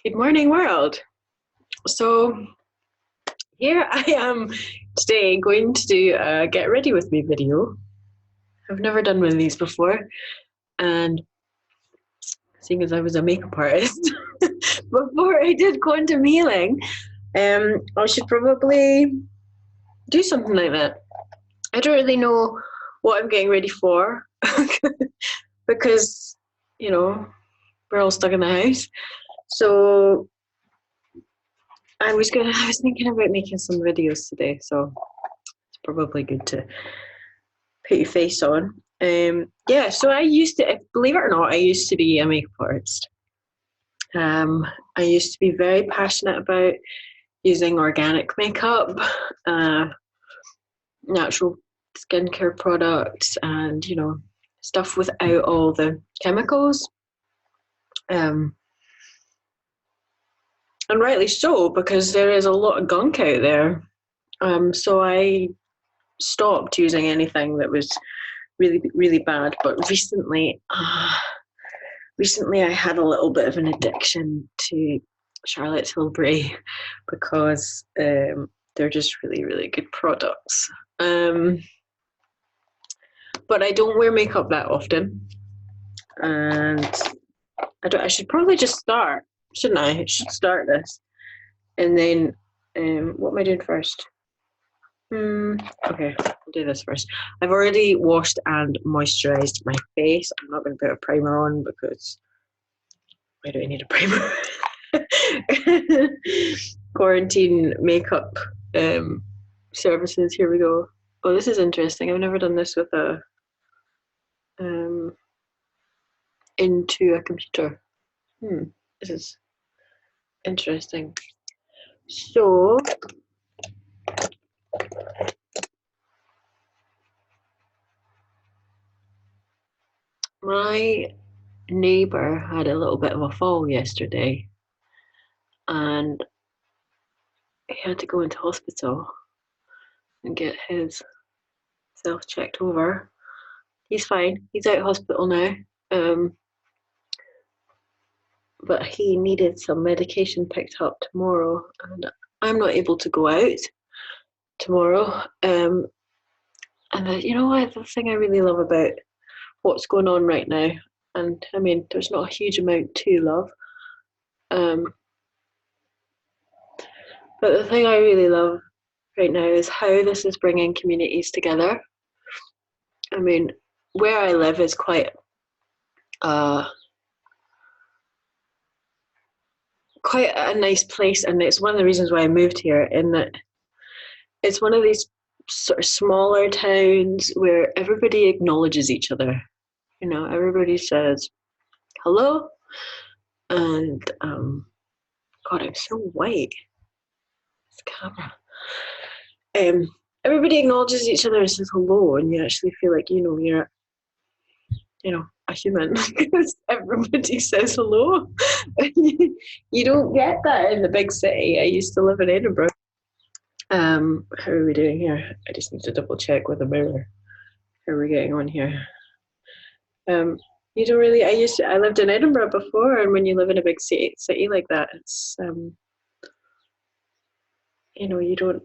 Good morning, world. So here I am today going to do a get ready with me video. I've never done one of these before, and seeing as I was a makeup artist before I did quantum healing, I should probably do something like that. I don't really know what I'm getting ready for because, we're all stuck in the house. So I was thinking about making some videos today, so it's probably good to put your face on. So I used to, believe it or not, I used to be a makeup artist. I used to be very passionate about using organic makeup, natural skincare products, and stuff without all the chemicals. And rightly so, because there is a lot of gunk out there. So I stopped using anything that was really, really bad. But recently I had a little bit of an addiction to Charlotte Tilbury because they're just really, really good products. But I don't wear makeup that often, and I should probably just start, shouldn't I? I should start this, and then what am I doing first? Okay, I'll do this first. I've already washed and moisturised my face. I'm not going to put a primer on because why do I need a primer? Quarantine makeup services. Here we go. Oh, this is interesting. I've never done this with a into a computer. This is interesting. So my neighbour had a little bit of a fall yesterday, and he had to go into hospital and get his self checked over. He's fine. He's out of hospital now. But he needed some medication picked up tomorrow, and I'm not able to go out tomorrow. And you know what? The thing I really love about what's going on right now, and I mean, there's not a huge amount to love. But the thing I really love right now is how this is bringing communities together. I mean, where I live is quite a nice place, and it's one of the reasons why I moved here, in that it's one of these sort of smaller towns where everybody acknowledges each other. Everybody says hello, and God, I'm so white. This camera. Everybody acknowledges each other and says hello, and you actually feel like you're a human because everybody says hello. You don't get that in the big city. I used to live in Edinburgh. How are we doing here? I just need to double check with the mirror. How are we getting on here? You don't really. I lived in Edinburgh before, and when you live in a big city like that, it's you don't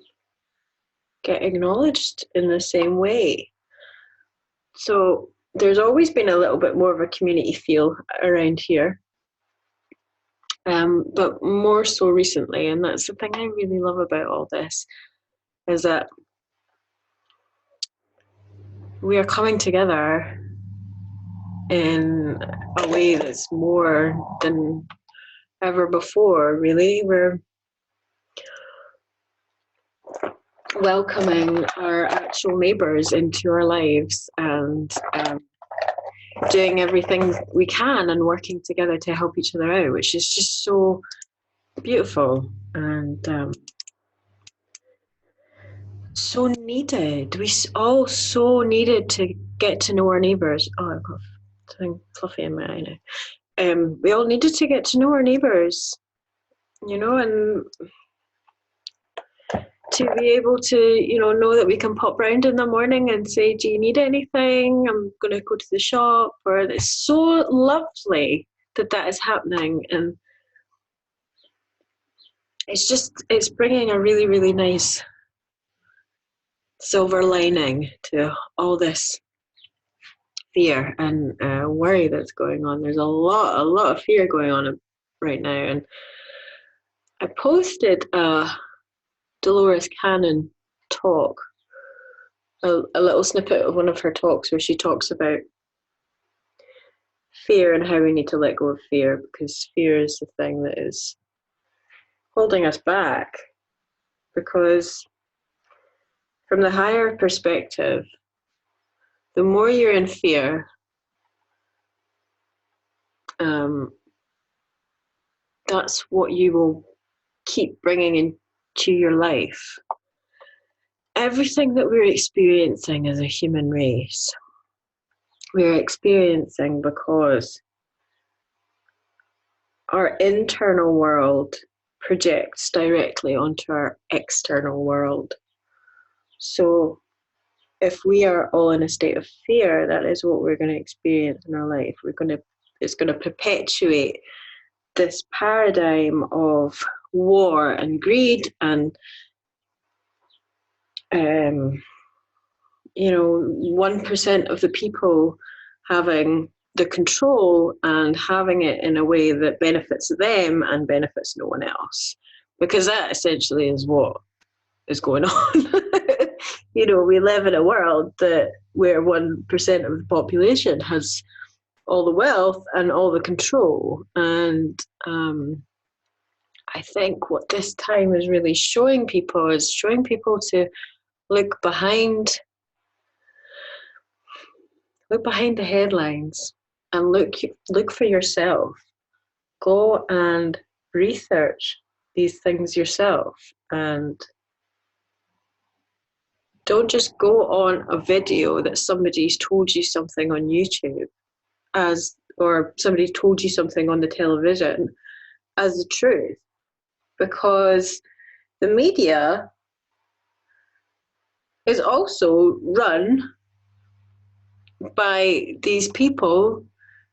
get acknowledged in the same way. So there's always been a little bit more of a community feel around here, but more so recently, and that's the thing I really love about all this, is that we are coming together in a way that's more than ever before, really. We're welcoming our actual neighbours into our lives and doing everything we can and working together to help each other out, which is just so beautiful and so needed. We all so needed to get to know our neighbours. Oh, I've got something fluffy in my eye now. We all needed to get to know our neighbours, and to be able to, know that we can pop round in the morning and say, do you need anything? I'm going to go to the shop. Or it's so lovely that is happening. And it's bringing a really, really nice silver lining to all this fear and worry that's going on. There's a lot of fear going on right now. And I posted a Dolores Cannon talk, a little snippet of one of her talks where she talks about fear and how we need to let go of fear, because fear is the thing that is holding us back. Because from the higher perspective, the more you're in fear, that's what you will keep bringing into your life. Everything that we're experiencing as a human race, we're experiencing because our internal world projects directly onto our external world. So if we are all in a state of fear, that is what we're going to experience in our life. It's going to perpetuate this paradigm of war and greed and 1% of the people having the control and having it in a way that benefits them and benefits no one else, because that essentially is what is going on. We live in a world where 1% of the population has all the wealth and all the control. And I think what this time is really showing people to look behind the headlines and look for yourself. Go and research these things yourself, and don't just go on a video that somebody's told you something on YouTube or somebody told you something on the television as the truth, because the media is also run by these people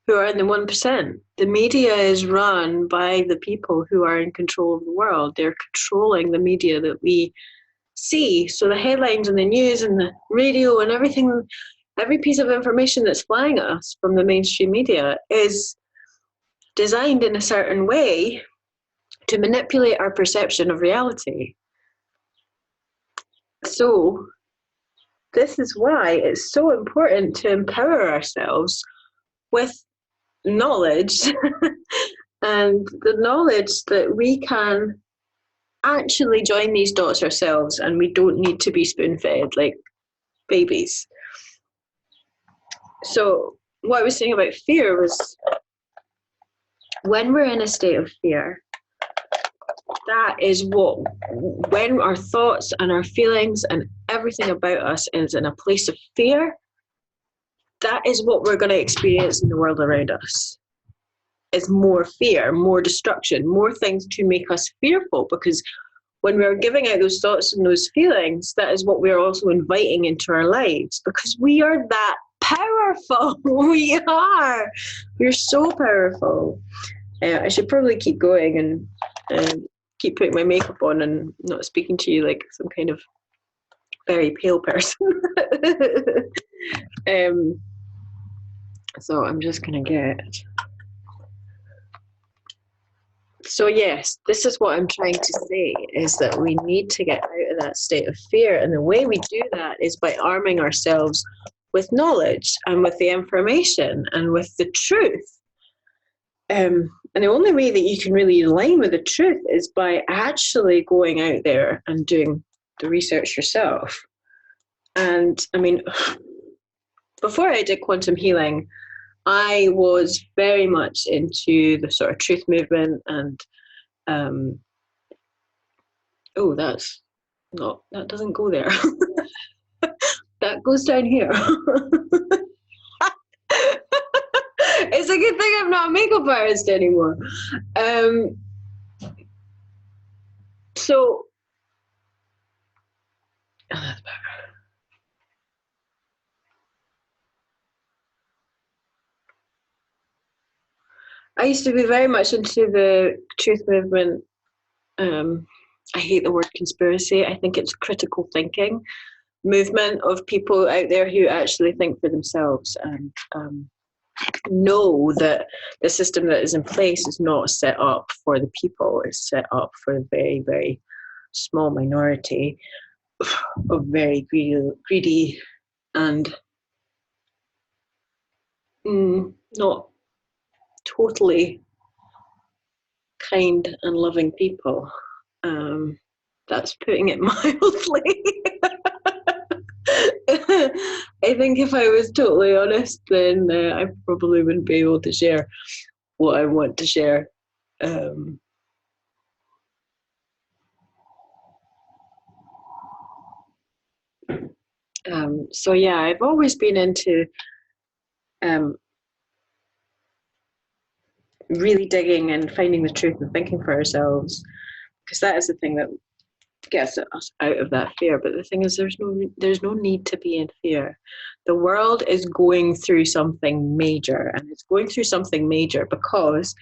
who are in the 1%. The media is run by the people who are in control of the world. They're controlling the media that we see. So the headlines and the news and the radio and everything, every piece of information that's flying at us from the mainstream media is designed in a certain way to manipulate our perception of reality. So this is why it's so important to empower ourselves with knowledge and the knowledge that we can actually join these dots ourselves, and we don't need to be spoon-fed like babies. So what I was saying about fear was, when we're in a state of fear, that is when our thoughts and our feelings and everything about us is in a place of fear, that is what we're going to experience in the world around us. It's more fear, more destruction, more things to make us fearful, because when we're giving out those thoughts and those feelings, that is what we're also inviting into our lives, because we are that powerful. We are. We're so powerful. I should probably keep going and keep putting my makeup on and not speaking to you like some kind of very pale person. So I'm just going to get... So yes, this is what I'm trying to say, is that we need to get out of that state of fear. And the way we do that is by arming ourselves with knowledge and with the information and with the truth. And the only way that you can really align with the truth is by actually going out there and doing the research yourself. And I mean, before I did quantum healing, I was very much into the sort of truth movement and that doesn't go there. That goes down here. It's a good thing I'm not a makeup artist anymore. So that's better. I used to be very much into the truth movement I hate the word conspiracy. I think it's critical thinking movement of people out there who actually think for themselves and know that the system that is in place is not set up for the people. It's set up for a very, very small minority of very greedy and not totally kind and loving people. That's putting it mildly. I think if I was totally honest, then I probably wouldn't be able to share what I want to share. So yeah, I've always been into really digging and finding the truth and thinking for ourselves, because that is the thing that gets us out of that fear. But the thing is, there's no need to be in fear. The world is going through something major, and it's going through something major because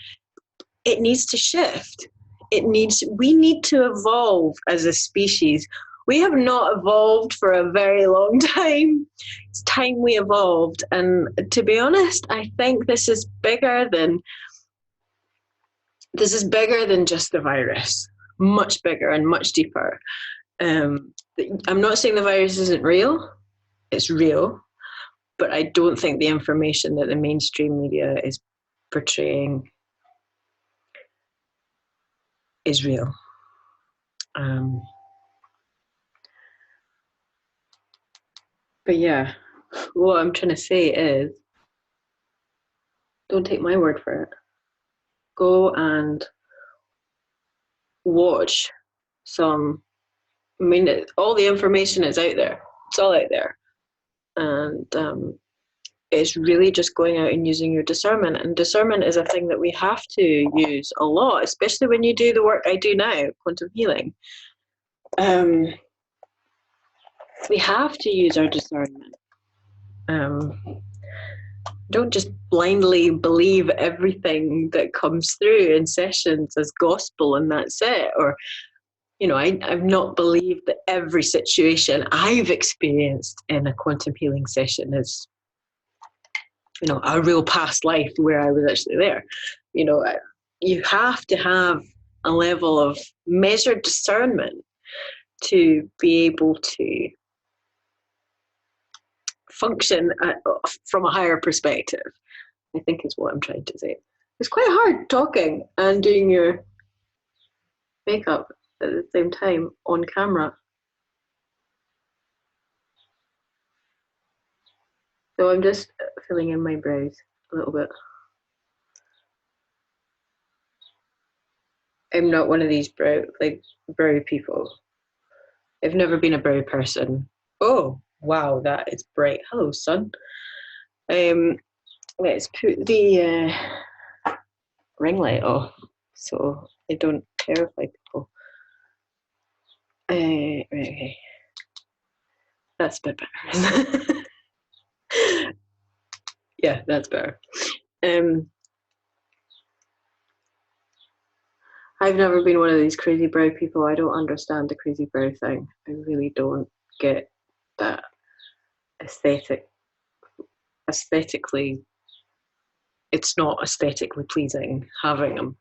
it needs to shift. We need to evolve as a species. We have not evolved for a very long time. It's time we evolved. And to be honest, I think this is bigger than just the virus. Much bigger and much deeper. I'm not saying the virus isn't real. It's real. But I don't think the information that the mainstream media is portraying is real. But yeah, what I'm trying to say is, don't take my word for it. Go and watch some. I mean, all the information is out there. It's all out there. And it's really just going out and using your discernment. And discernment is a thing that we have to use a lot, especially when you do the work I do now, quantum healing. We have to use our discernment. Don't just blindly believe everything that comes through in sessions as gospel and that's it. Or, I've not believed that every situation I've experienced in a quantum healing session is, a real past life where I was actually there. You have to have a level of measured discernment to be able to function from a higher perspective, I think is what I'm trying to say. It's quite hard talking and doing your makeup at the same time on camera. So I'm just filling in my brows a little bit. I'm not one of these brow people. I've never been a brow person. Oh, wow, that is bright. Hello, sun. Let's put the ring light off so I don't terrify people. Right, okay. That's a bit better. Yeah, that's better. I've never been one of these crazy brow people. I don't understand the crazy brow thing. I really don't get that aesthetically, it's not aesthetically pleasing having a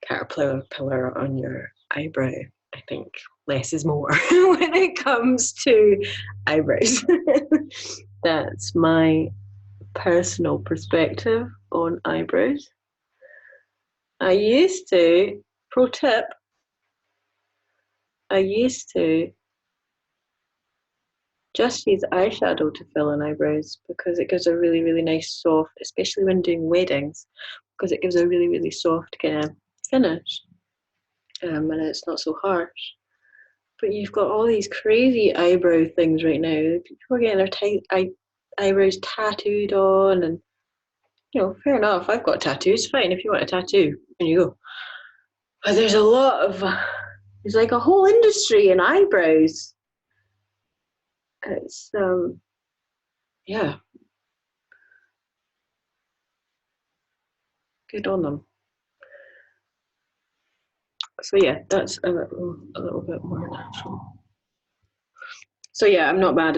caterpillar on your eyebrow. I think less is more when it comes to eyebrows. That's my personal perspective on eyebrows. I used to, pro tip, just use eyeshadow to fill in eyebrows because it gives a really, really nice soft, especially when doing weddings, because it gives a really, really soft kind of finish, and it's not so harsh. But you've got all these crazy eyebrow things right now. People are getting their eyebrows tattooed on, and fair enough. I've got tattoos. Fine, if you want a tattoo, there you go. But there's there's like a whole industry in eyebrows. It's yeah, good on them. So yeah, that's a little bit more natural. So yeah, I'm not mad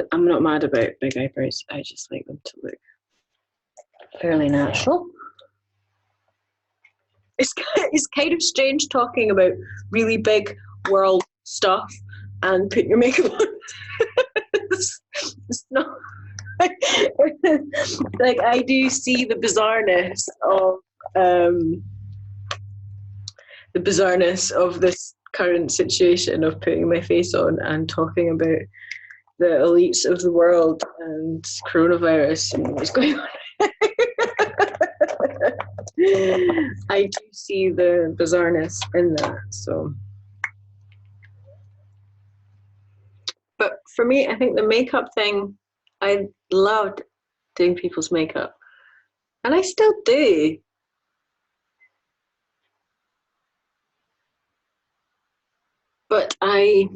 about big eyebrows. I just like them to look fairly natural. It's kind of strange talking about really big world stuff and putting your makeup on. It's not like I do see the bizarreness of this current situation of putting my face on and talking about the elites of the world and coronavirus and what's going on. I do see the bizarreness in that. So, but for me, I think the makeup thing, I loved doing people's makeup, and I still do. But I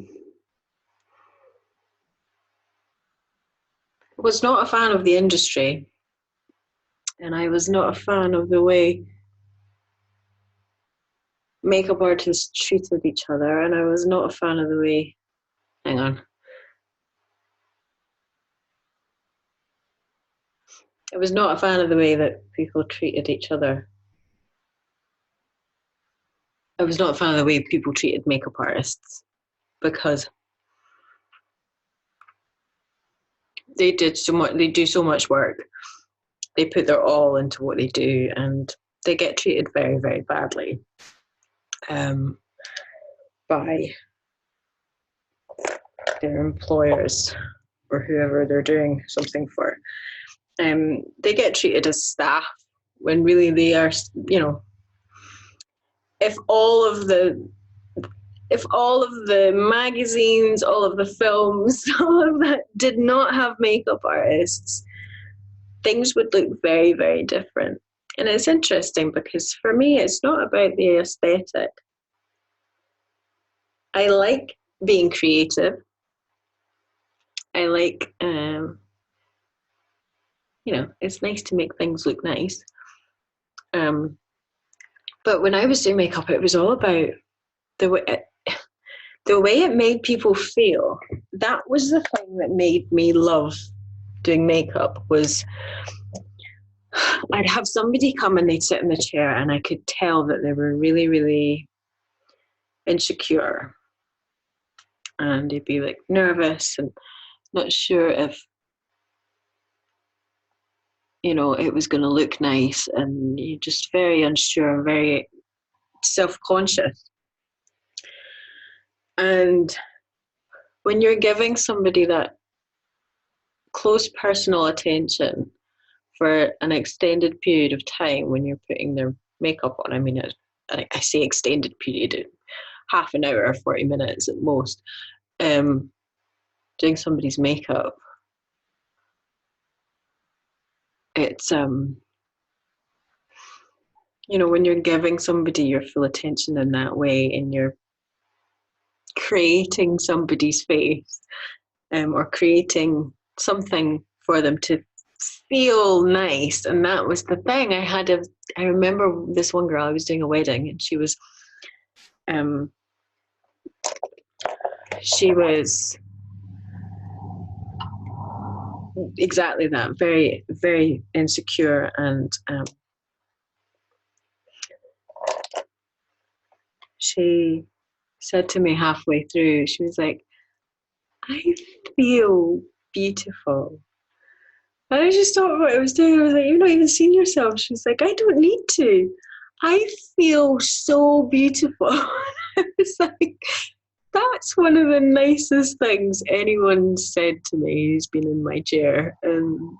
was not a fan of the industry, and I was not a fan of the way makeup artists treated each other, and I was not a fan of the way, hang on, I was not a fan of the way that people treated each other. I was not a fan of the way people treated makeup artists, because they do so much work. They put their all into what they do, and they get treated very, very badly by their employers or whoever they're doing something for. They get treated as staff when really they are, you know, if all of the magazines, all of the films, all of that did not have makeup artists, things would look very, very different. And it's interesting because for me, it's not about the aesthetic. I like being creative. I like, it's nice to make things look nice. But when I was doing makeup, it was all about the way it made people feel. That was the thing that made me love doing makeup. Was I'd have somebody come and they'd sit in the chair and I could tell that they were really, really insecure. And they'd be like nervous and not sure if, it was going to look nice, and you're just very unsure and very self-conscious. And when you're giving somebody that close personal attention for an extended period of time, when you're putting their makeup on, I mean, I say extended period, half an hour, 40 minutes at most, doing somebody's makeup, it's, when you're giving somebody your full attention in that way, and you're creating somebody's face, or creating something for them to feel nice. And that was the thing. I remember this one girl, I was doing a wedding, and she was exactly that, very, very insecure. And she said to me halfway through, she was like, I feel beautiful. And I just thought what I was doing. I was like, you've not even seen yourself. She's like, I don't need to. I feel so beautiful. I was like, that's one of the nicest things anyone said to me who's been in my chair. And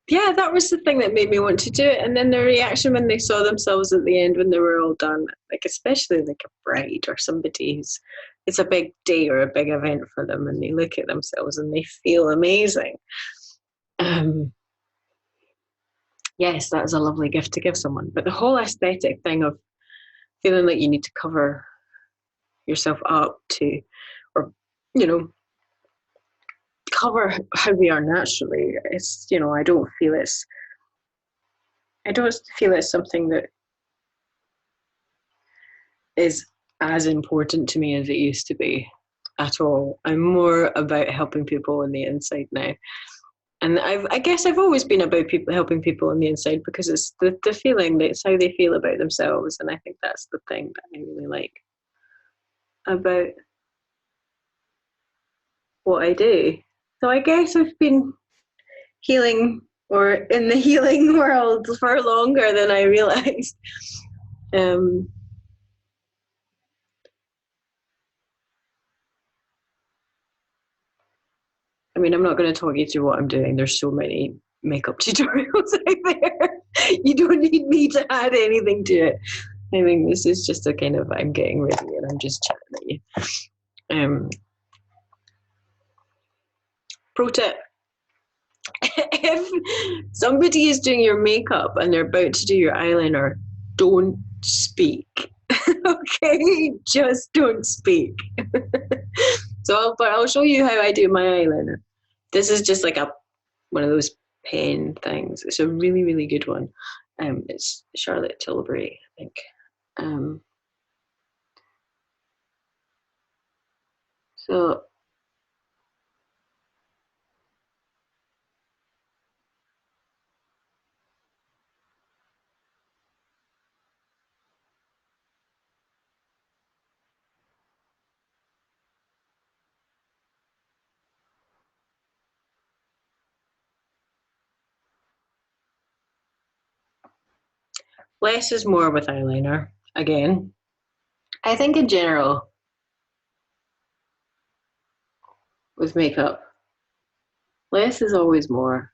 yeah, that was the thing that made me want to do it. And then the reaction when they saw themselves at the end, when they were all done, like especially like a bride or somebody who's, it's a big day or a big event for them, and they look at themselves and they feel amazing. Yes, that is a lovely gift to give someone. But the whole aesthetic thing of feeling like you need to cover yourself up to, or, cover how we are naturally, it's, I don't feel it's something that is as important to me as it used to be at all. I'm more about helping people on the inside now. And I guess I've always been about people helping people on the inside because it's the feeling, it's how they feel about themselves. And I think that's the thing that I really like about what I do. So I guess I've been healing or in the healing world for longer than I realized. I mean, I'm not going to talk you through what I'm doing. There's so many makeup tutorials out there. You don't need me to add anything to it. I mean, this is just a kind of, I'm getting ready and I'm just chatting at you. Pro tip. If somebody is doing your makeup and they're about to do your eyeliner, don't speak. Okay? Just don't speak. So I'll show you how I do my eyeliner. This is just like one of those pen things. It's a really, really good one. It's Charlotte Tilbury, I think. So less is more with eyeliner, again. I think in general, with makeup, less is always more.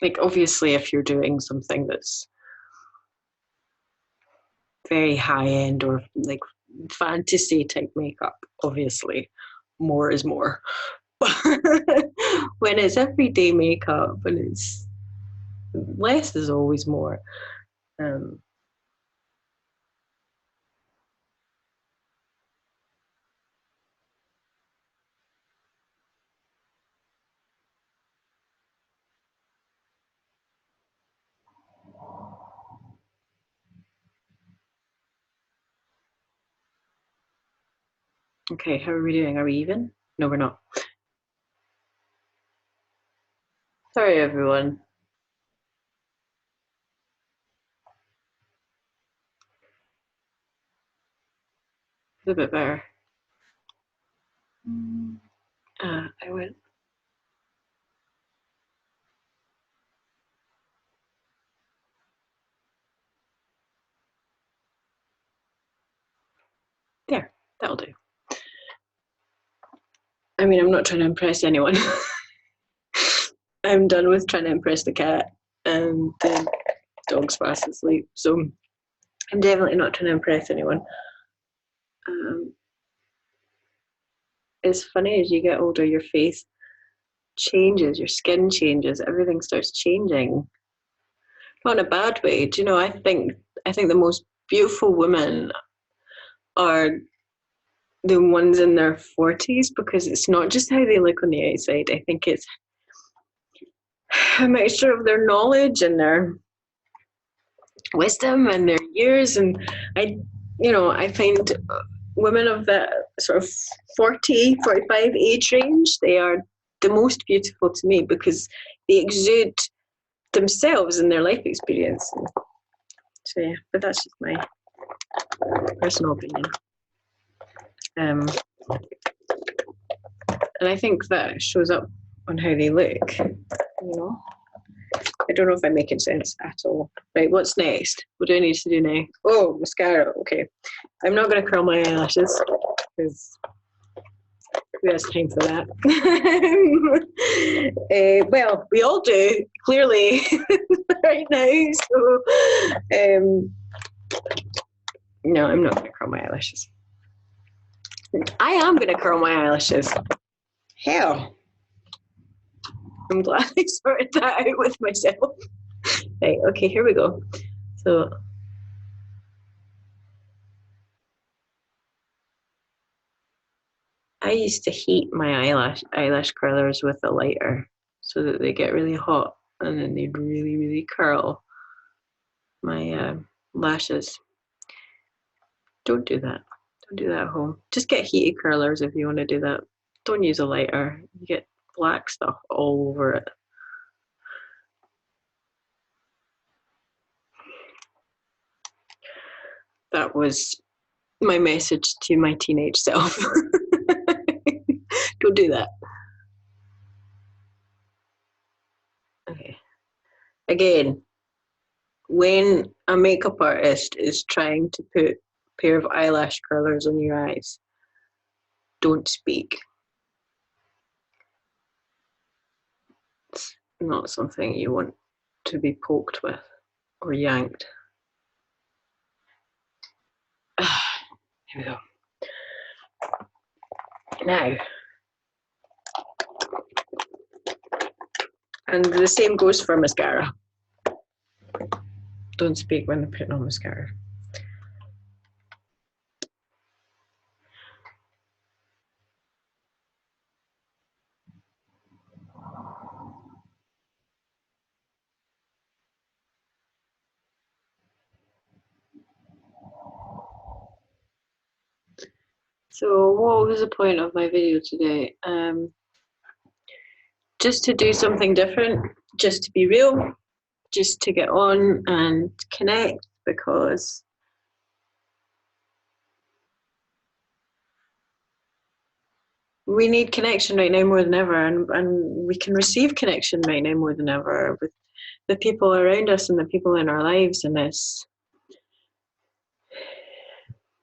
Like, obviously, if you're doing something that's very high end or like fantasy type makeup, obviously, more is more. When it's everyday makeup and it's less is always more. Okay, how are we doing? Are we even? No, we're not. Sorry, everyone. It's a bit better. I went. There, that'll do. I mean, I'm not trying to impress anyone. I'm done with trying to impress the cat and the dog's fast asleep. So I'm definitely not trying to impress anyone. It's funny, as you get older, your face changes, your skin changes, everything starts changing. Not in a bad way. Do you know, I think the most beautiful women are the ones in their 40s because it's not just how they look on the outside. I think it's a mixture of their knowledge and their wisdom and their years. And I find women of that sort of 40, 45 age range, they are the most beautiful to me because they exude themselves and their life experience. So yeah, but that's just my personal opinion. And I think that shows up on how they look. I don't know if I'm making sense at all. Right, what's next? What do I need to do now? Oh, mascara. Okay. I'm not going to curl my eyelashes because who has time for that? Well, we all do, clearly, right now. So, no, I'm not going to curl my eyelashes. I am going to curl my eyelashes. Hell. I'm glad I sorted that out with myself. Right, okay, here we go. So I used to heat my eyelash curlers with a lighter so that they get really hot and then they'd really, really curl my lashes. Don't do that. Don't do that at home. Just get heated curlers if you want to do that. Don't use a lighter. You get black stuff all over it. That was my message to my teenage self. Don't do that. Okay. Again, when a makeup artist is trying to put a pair of eyelash curlers on your eyes, don't speak. It's not something you want to be poked with or yanked. Here we go. Now, and the same goes for mascara. Don't speak when putting on mascara. So what was the point of my video today? Just to do something different, just to be real, just to get on and connect, because we need connection right now more than ever, and we can receive connection right now more than ever with the people around us and the people in our lives. And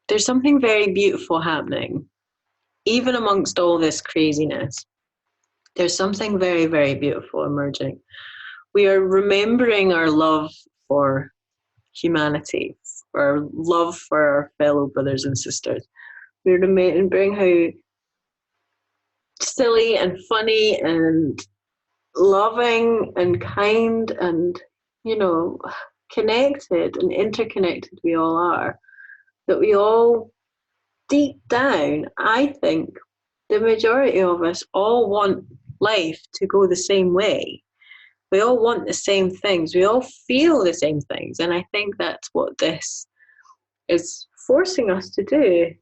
there's something very beautiful happening. Even amongst all this craziness, there's something very, very beautiful emerging. We are remembering our love for humanity, our love for our fellow brothers and sisters. We're remembering how silly and funny and loving and kind and, you know, connected and interconnected we all are. That we all, deep down, I think the majority of us all want life to go the same way. We all want the same things. We all feel the same things. And I think that's what this is forcing us to do.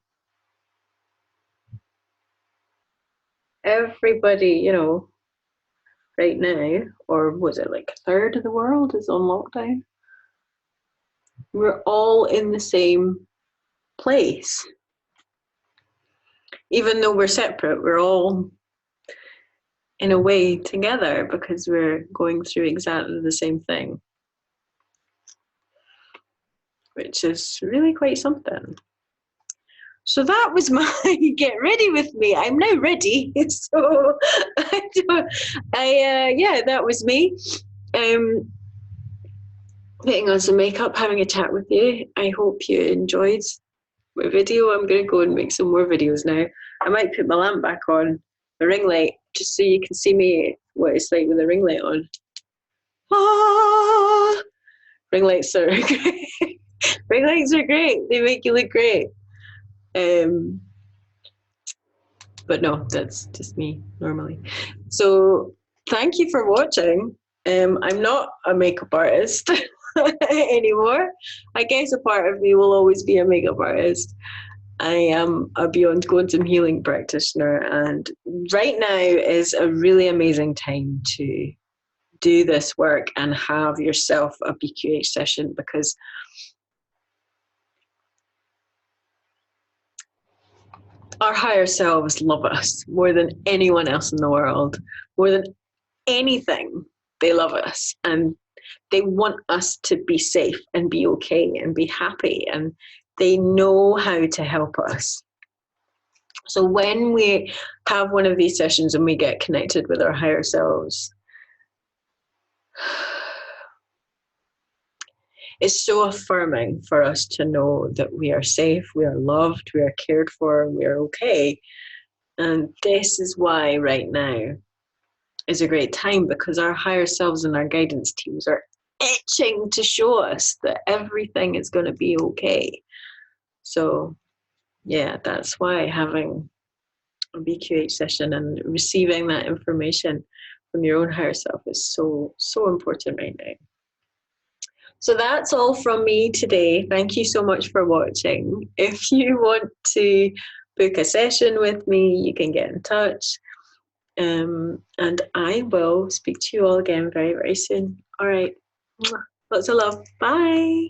Everybody, you know, right now, or was it like a third of the world is on lockdown? We're all in the same place. Even though we're separate, we're all in a way together because we're going through exactly the same thing, which is really quite something. So that was my get ready with me. I'm now ready. So yeah, that was me. Putting on some makeup, having a chat with you. I hope you enjoyed my video. I'm going to go and make some more videos now. I might put my lamp back on, the ring light, just so you can see me what it's like with the ring light on. Ah, ring lights are great. Ring lights are great. They make you look great. But no, that's just me normally. So thank you for watching. I'm not a makeup artist anymore. I guess a part of me will always be a makeup artist. I am a Beyond Quantum Healing practitioner, and right now is a really amazing time to do this work and have yourself a BQH session, because our higher selves love us more than anyone else in the world, more than anything. They love us and they want us to be safe and be okay and be happy, and they know how to help us. So when we have one of these sessions and we get connected with our higher selves, it's so affirming for us to know that we are safe, we are loved, we are cared for, we are okay. And this is why right now is a great time, because our higher selves and our guidance teams are itching to show us that everything is going to be okay. So yeah, that's why having a BQH session and receiving that information from your own higher self is so important right now. So that's all from me today. Thank you so much for watching. If you want to book a session with me, you can get in touch. And I will speak to you all again very, very soon. All right. Lots of love. Bye.